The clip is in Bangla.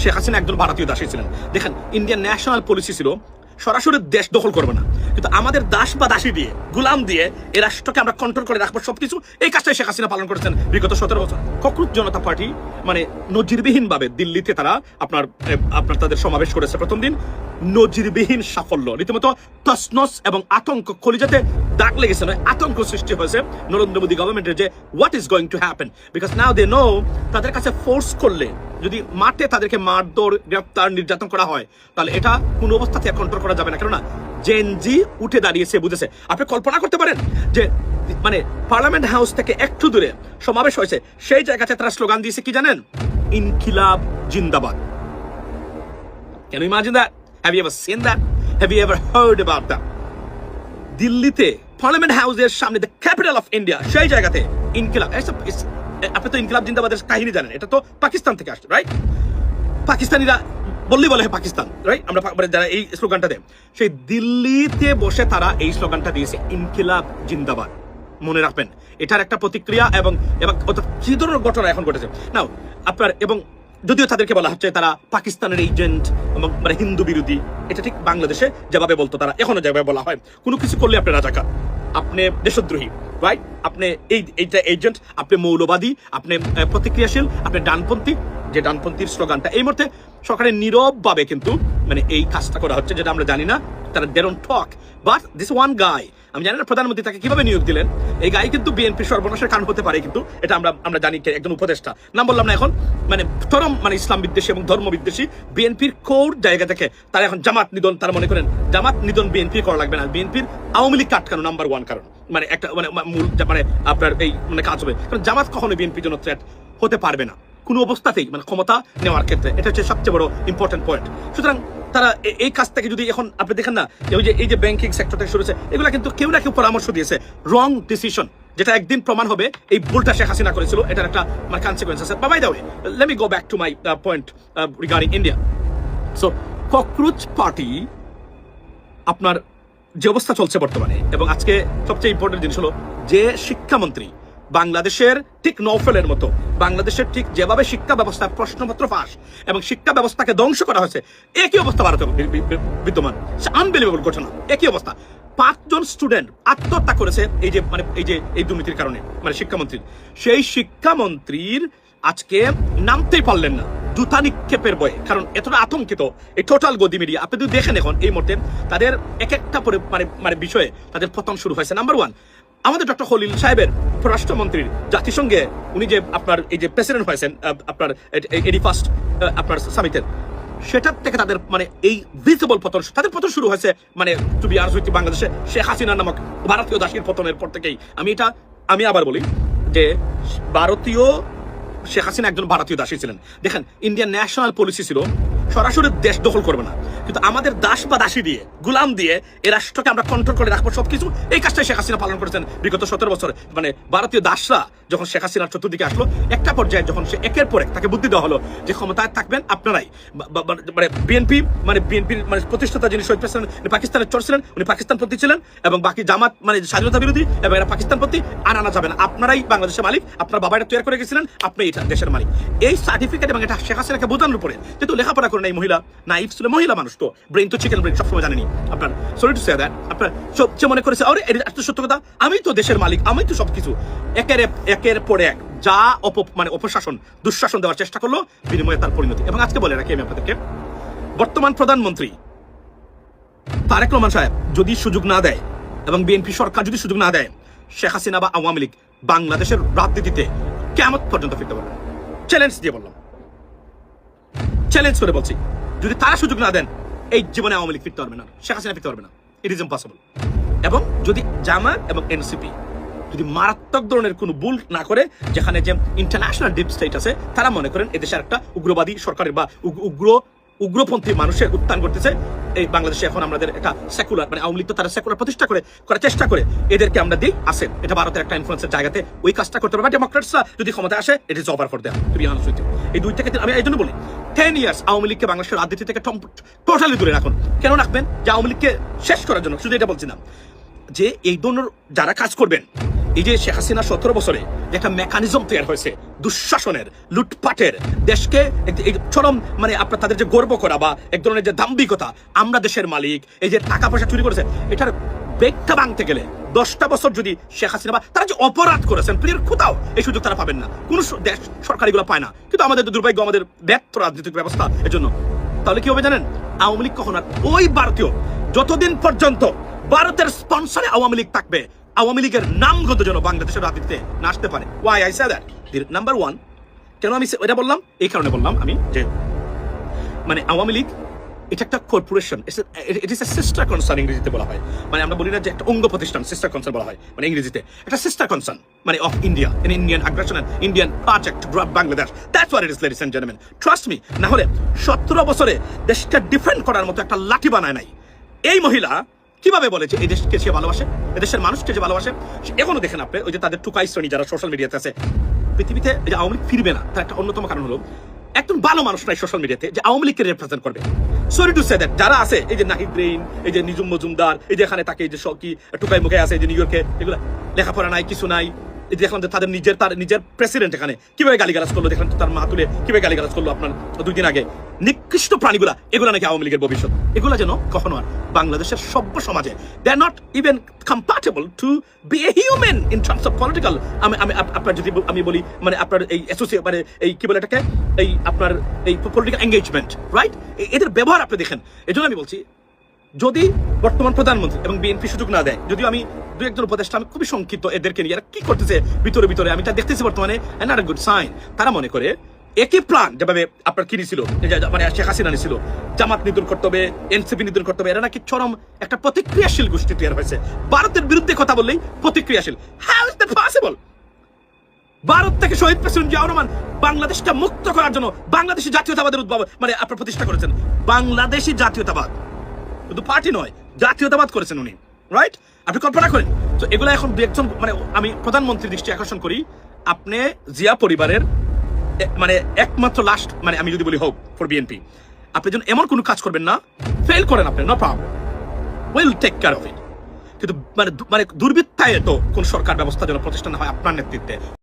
শেখ হাসিনা একজন ভারতীয় দাসী ছিলেন। দেখেন, ইন্ডিয়ান ন্যাশনাল পলিসি ছিল সরাসরি দেশ দখল করবে না, কিন্তু আমাদের দাস বা দাসী দিয়ে, গুলাম দিয়ে এই রাষ্ট্রকে আমরা কন্ট্রোল করে রাখবো সবকিছু। এই কাজটাই শেখ হাসিনা পালন করেছেন বিগত 17 বছর। ককরোচ জনতা পার্টি মানে নজিরবিহীন ভাবে দিল্লিতে তারা আপনার তাদের সমাবেশ করেছে প্রথম দিন। নজিরবিহীন সাফল্য, রীতিমতো তসনস এবং আতঙ্ক, কলিজাতে দাগ লেগেছে, নয় আতঙ্ক সৃষ্টি হয়েছে নরেন্দ্র মোদী গভর্নমেন্টের যে what is going to happen, because now they know তাদের কাছে ফোর্স করলে যদি মাঠে তাদেরকে মারধর, গ্রেফতার, নির্যাতন করা হয়, তাহলে এটা কোনো অবস্থাতে কন্ট্রোল করা যাবে না। কেননা জেনজি উঠে দাঁড়িয়েছে, বুঝেছে। আপনি কল্পনা করতে পারেন যে মানে পার্লামেন্ট হাউস থেকে একটু দূরে সমাবেশ হয়েছে, সেই জায়গাতে তারা স্লোগান দিয়েছে কি জানেন? ইনকিলাব জিন্দাবাদ। Can you imagine that? Have you ever seen that? Have you ever heard about that? দিল্লিতে পার্লামেন্ট হাউসের সামনে, দ্য ক্যাপিটাল অফ ইন্ডিয়া, সেই জায়গাতে ইনকিলাব। আপনি তো ইনকিলাব জিন্দাবাদের কাহিনী জানেন, এটা তো পাকিস্তান থেকে আসছে, রাইট? পাকিস্তানিরা বললেই বলে পাকিস্তান, রাইট? আমরা যারা এই স্লোগানটা দেয়, সেই দিল্লিতে বসে তারা এই স্লোগানটা দিয়েছে, ইনকিলাব জিন্দাবাদ। মনে রাখবেন, এটার একটা প্রতিক্রিয়া এবং কি ধরনের ঘটনা এখন ঘটেছে নাও আপনার। এবং যদিও তাদেরকে বলা হচ্ছে তারা পাকিস্তানের এজেন্ট এবং মানে হিন্দু বিরোধী, এটা ঠিক বাংলাদেশে যেভাবে বলতো তারা এখনো যেভাবে বলা হয়, কোনো কিছু করলে আপনি রাজাকার, আপনি দেশদ্রোহী, রাইট? আপনি এইটা এজেন্ট, আপনি মৌলবাদী, আপনি প্রতিক্রিয়াশীল, আপনি ডানপন্থী। যে ডানপন্থীর স্লোগানটা এই মুহূর্তে সরকারের নীরব ভাবে কিন্তু মানে এই কাজটা করা হচ্ছে, যেটা আমরা জানি না। তারা they don't talk, but this one guy, আমি জানি না প্রধানমন্ত্রী তাকে কিভাবে নিয়োগ দিলেন। এই গাই কিন্তু বিএনপি সর্বনাশের কারণ হতে পারে, কিন্তু এটা আমরা জানি একজন উপদেষ্টা, নাম বললাম না এখন, মানে চরম মানে ইসলাম বিদ্বেষী এবং ধর্ম বিদ্বেষী বিএনপির কোর জায়গা থেকে তারা এখন জামাত নিধন, তারা মনে করেন জামাত নিধন বিএনপি করা লাগবে না, বিএনপির আওয়ামী লীগ কাটকানো নাম্বার 1 কারণ, মানে একটা মানে মূল মানে আপনার এই মানে কাজ হবে। কারণ জামাত কখনো বিএনপির জন্য থ্রেট হতে পারবে না কোনো অবস্থাতেই, মানে ক্ষমতা নেওয়ার ক্ষেত্রে। এটা হচ্ছে সবচেয়ে বড় ইম্পর্টেন্ট পয়েন্ট। সুতরাং তারা এই কাজ থেকে যদি এখন আপনি দেখেন না, এই যে ব্যাংকিং সেক্টর থেকে শুরু হয়েছে, এগুলো কিন্তু কেউ না কেউ পরামর্শ দিয়েছে, রং ডিসিশন, যেটা একদিন প্রমাণ হবে এই ভুলটা শেখ হাসিনা করেছিল, এটার একটা মানে কনসিকুয়েন্স আছে। By the way, let me go back to my point regarding India. So cockroach party আপনার যে অবস্থা চলছে বর্তমানে, এবং আজকে সবচেয়ে ইম্পর্টেন্ট জিনিস হলো যে শিক্ষামন্ত্রী বাংলাদেশের ঠিক নৌফেলের মতো, বাংলাদেশের ঠিক যেভাবে শিক্ষা ব্যবস্থা প্রশ্নপত্র ফাঁস এবং শিক্ষা ব্যবস্থাকে ধ্বংস করা হয়েছে, একই অবস্থা ভারতে বিদ্যমান। আনবিলিভেবল ঘটনা, একই অবস্থা। 5 জন স্টুডেন্ট আত্মহত্যা করেছে এই দুর্নীতির কারণে, মানে শিক্ষামন্ত্রীর। সেই শিক্ষামন্ত্রীর আজকে নামতেই পারলেন না জুতা নিক্ষেপের বয়ে, কারণ এতটা আতঙ্কিত এই টোটাল গদি মিডিয়া। আপনি যদি দেখেন এখন এই মুহূর্তে তাদের এক একটা মানে বিষয়ে তাদের পতন শুরু হয়েছে। নাম্বার 1, আমাদের ডক্টর খলিল সাহেবের পররাষ্ট্রমন্ত্রীর জাতিসংঘে উনি যে আপনার এই যে প্রেসিডেন্ট হয়েছেন আপনার 81st আপনার সামিটের, সেটার থেকে তাদের মানে এই ভিজিবল পতন, তাদের পতন শুরু হয়েছে মানে টু বি অনেস্ট উইথ বাংলাদেশে শেখ হাসিনা নামক ভারতীয় দাসীর পতনের পর থেকেই। আমি আবার বলি যে ভারতীয় শেখ হাসিনা একজন ভারতীয় দাসী ছিলেন। দেখেন, ইন্ডিয়ান ন্যাশনাল পলিসি ছিল সরাসরি দেশ দখল করবে না, কিন্তু আমাদের দাস বা দাসী দিয়ে, গুলাম দিয়ে এই রাষ্ট্রকে আমরা কন্ট্রোল করে রাখবো সবকিছু। এই কাজটাই শেখ হাসিনা পালন করেছেন বিগত 17 বছর। মানে ভারতীয় দাসরা যখন শেখ হাসিনার চতুর্দিকে আসলো, একটা পর্যায়ে যখন সে একের পর এক তাকে বুদ্ধি দেওয়া হলো যে ক্ষমতায় থাকবেন আপনারাই, মানে বিএনপির মানে প্রতিষ্ঠাতা যিনি শহীদ প্রেসিডেন্ট, পাকিস্তানের চোর ছিলেন, উনি পাকিস্তানপন্থী ছিলেন, এবং বাকি জামাত মানে স্বাধীনতা বিরোধী এবং এরা পাকিস্তানপন্থী, আনা যাবে না, আপনারাই বাংলাদেশের মালিক, আপনার বাবা এটা তৈরি করে গেছিলেন, আপনি এটা দেশের মালিক। এই সার্টিফিকেট এবং এটা শেখ হাসিনাকে বোঝানোর উপরে, যেহেতু লেখাপড়া করেন এই মহিলা, নাইফ ছিল, মহিলা মানুষ তো, ব্রেন তো চিকেন ব্রেন, সবসময় জানেনি। আপনার সরি টু সে দ্যাট, আপনার সবচেয়ে মনে করেছে আরে এটা সত্য কথা, আমি তো দেশের মালিক, আমি তো সবকিছু। একের পরে এক যা মানে অপশাসন, দুঃশাসন দেওয়ার চেষ্টা করলো, বিনিময়ে তার পরিণতি। এবং আজকে বলে রাখি আমি আপনাদেরকে, বর্তমান প্রধানমন্ত্রী তারেক রহমান সাহেব যদি সুযোগ না দেয় এবং বিএনপি সরকার যদি সুযোগ না দেয়, শেখ হাসিনা বা আওয়ামী লীগ বাংলাদেশের রাজনীতিতে কিয়ামত পর্যন্ত ফিরতে পারবে। চ্যালেঞ্জ দিয়ে বললাম, চ্যালেঞ্জ করে বলছি, যদি তারা সুযোগ না দেন, এই জীবনে আওয়ামী লীগ ফিরতে পারবে না, শেখ হাসিনা ফিরতে পারবে না, ইট ইজ ইম্পসিবল। এবং যদি জামাত এবং এনসিপি যদি মারাত্মক ধরনের কোনো ভুল না করে, যেখানে যে ইন্টারন্যাশনাল ডিপ স্টেট আছে, তারা মনে করেন এদেশের একটা উগ্রবাদী সরকারের বা উগ্রপন্থী মানুষের উত্থান করতেছে এই বাংলাদেশে, এখন আমাদের একটা সেকুলার মানে আওয়ামী লীগ তো তারা সেকুলার প্রতিষ্ঠা করার চেষ্টা করে, এদেরকে আমরা দিই আসেন, এটা ভারতের একটা ইনফ্লুয়েন্সের জায়গাতে ওই কাজটা করতে পারবে। ডেমোক্রেটসরা যদি ক্ষমতা আসে, it is over for them, to be honest with you. এই 2 থেকে আমি এই জন্য বলি 10 ইয়ার্স আওয়ামী লীগকে বাংলাদেশের রাজনীতি থেকে টোটালি দূরে রাখুন। কেন রাখবেন? যে আওয়ামী লীগকে শেষ করার জন্য। শুধু এটা বলছি না যে এই ধরনের যারা কাজ করবেন, এই যে শেখ হাসিনা 17 বছরে যে একটা মেকানিজম তৈরি হয়েছে দুঃশাসনের, লুটপাটের, দেশকে চরম মানে আপনার তাদের যে গর্ব করা বা এক ধরনের যে দাম্ভিকতা, আমরা দেশের মালিক, এই যে টাকা পয়সা চুরি করেছে, এটার বেগটা ভাঙতে গেলে 10টা বছর যদি শেখ হাসিনা বা তারা যে অপরাধ করেছেন পৃথিবীর কোথাও এই সুযোগ তারা পাবেন না, কোন দেশ সরকার এগুলো পায় না। কিন্তু আমাদের দুর্ভাগ্য, আমাদের ব্যর্থ রাজনৈতিক ব্যবস্থা এর জন্য। তাহলে কি হবে জানেন? আওয়ামী লীগ কখন আর ওই ভারতীয় যতদিন পর্যন্ত ভারতের স্পন্সরে আওয়ামী লীগ থাকবে, আওয়ামী লীগের নামগন্ধ যেন বাংলাদেশের রাজনীতিতে না আসতে পারে। Why I say that? Number 1, কেন আমি এটা বললাম? এই কারণে বললাম আমি যে মানে আওয়ামী লীগ এটা একটা corporation, it is a sister concern ইংরেজিতে বলা হয়। মানে আমরা বলি না যে একটা অঙ্গ প্রতিষ্ঠান, সিস্টার কনসার্ন বলা হয় মানে ইংরেজিতে। একটা সিস্টার কনসার্ন মানে অফ ইন্ডিয়া, ইন্ডিয়ান আগ্রাসন, Indian project to grab Bangladesh. That's what it is, ladies and gentleman, trust me. না হলে 17 বছরে দেশকে ডিফেন্ড করার মতো একটা লাঠি বানায় নাই এই মহিলা। কিভাবে বলে যে এই দেশকে সে ভালোবাসে, এদেশের মানুষকে যে ভালোবাসে। এখনো দেখেন আপনি ওই যে তাদের টুকাই শ্রেণী যারা সোশ্যাল মিডিয়াতে আছে, পৃথিবীতে যে আওয়ামী লীগ ফিরবে না তার একটা অন্যতম কারণ হলো একদম ভালো মানুষ নাই সোশ্যাল মিডিয়াতে যে আওয়ামী লীগকে রিপ্রেজেন্ট করবে। সরি টু সে দ্যাট, যারা আছে এই যে নাহিদ ব্রেইন, এই যে নিজুম মজুমদার, এই যে এখানে তাকে এই যে শকি টুকাই মুখে আছে, এই যে নিউ ইয়র্কে, এগুলো লেখাপড়া নাই, কিছু নাই। এই যে দেখলাম যে তার নিজের প্রেসিডেন্ট এখানে কিভাবে গালিগালাজ করলো, দেখলাম তার মা তুলে কিভাবে গালিগালাজ করলো আপনার 2 দিন আগে। নিকৃষ্ট প্রাণীগুলা, এগুলো নাকি আওয়ামী লীগের ভবিষ্যৎ। এগুলো যেন কখনো আর বাংলাদেশের সভ্য সমাজে, they are not even compatible to be a human in terms of political. আমি আপনার যদি আমি বলি মানে আপনার এই অ্যাসোসিয়েট মানে এই কি বলে এটাকে, এই আপনার এই পলিটিক্যাল এঙ্গেজমেন্ট, রাইট? এদের ব্যবহার আপনি দেখেন। এই জন্য আমি বলছি যদি বর্তমান প্রধানমন্ত্রী এবং বিএনপি সুযোগ না দেয়, যদিও আমি 2-1 উপদেষ্টা আমি খুবই সংক্ষিপ্ত এদেরকে নিয়ে এরা কি করতেছে ভিতরে আমি তা দেখতেছি বর্তমানে, নট আ গুড সাইন। তারা মনে করে একই প্ল্যান যেভাবে আপনার কি নিছিল মানে শেখ হাসিনা নিছিল, জামাত নিধন করতে হবে, এনসিপি নিধন করতে হবে, এরা নাকি চরম একটা প্রতিক্রিয়াশীল গোষ্ঠী তৈরি হয়েছে। ভারতের বিরুদ্ধে কথা বললেই প্রতিক্রিয়াশীল। How is that possible? Bharat থেকে শহীদ প্রেসিডেন্ট জিয়াউর রহমান বাংলাদেশকে মুক্ত করার জন্য বাংলাদেশি জাতীয়তাবাদের উদ্ভাবন মানে আপনার প্রতিষ্ঠা করেছেন। বাংলাদেশি জাতীয়তাবাদ, শুধু পার্টি নয়, জাতীয়তাবাদ করেছেন উনি, রাইট? আপনি কল্পনা করেন। তো এগুলো এখন 2-1 মানে আমি প্রধানমন্ত্রীর দৃষ্টি আকর্ষণ করি, আপনি জিয়া পরিবারের মানে একমাত্র লাস্ট মানে আমি যদি বলি হোপ ফর বিএনপি, আপনি যেন এমন কোনো কাজ করবেন না, ফেল করেন আপনি, no problem, will take care of it. কিন্তু মানে দুর্বৃত্তায় তো কোন সরকার ব্যবস্থা যেন প্রতিষ্ঠা না হয় আপনার নেতৃত্বে।